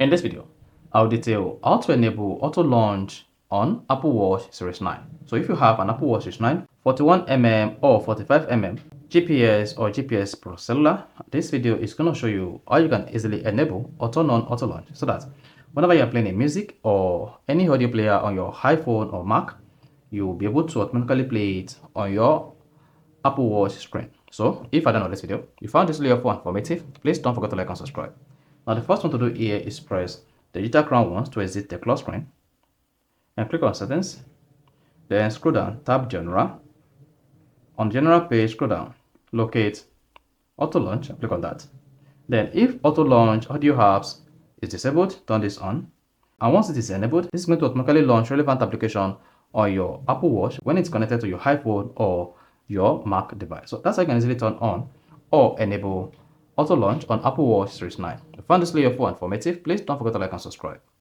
In this video, I'll detail how to enable auto launch on Apple Watch Series 9. So if you have an Apple Watch Series 9, 41mm or 45mm, GPS or GPS Pro Cellular, this video is going to show you how you can easily enable or turn on auto launch so that whenever you're playing a music or any audio player on your iPhone or Mac, you'll be able to automatically play it on your Apple Watch screen. So if I don't know this video, you found this video helpful and informative, please don't forget to like and subscribe. Now the first one to do here is press the digital crown once to exit the clock screen and click on settings, then scroll down, tap general. On general page, scroll down, locate auto launch and click on that. Then if auto launch audio apps is disabled, turn this on, and once it is enabled, this is going to automatically launch relevant application on your Apple Watch when it's connected to your iPhone or your Mac device. So that's how you can easily turn on or enable auto launch on Apple Watch Series 9. If you found this video helpful and informative, please don't forget to like and subscribe.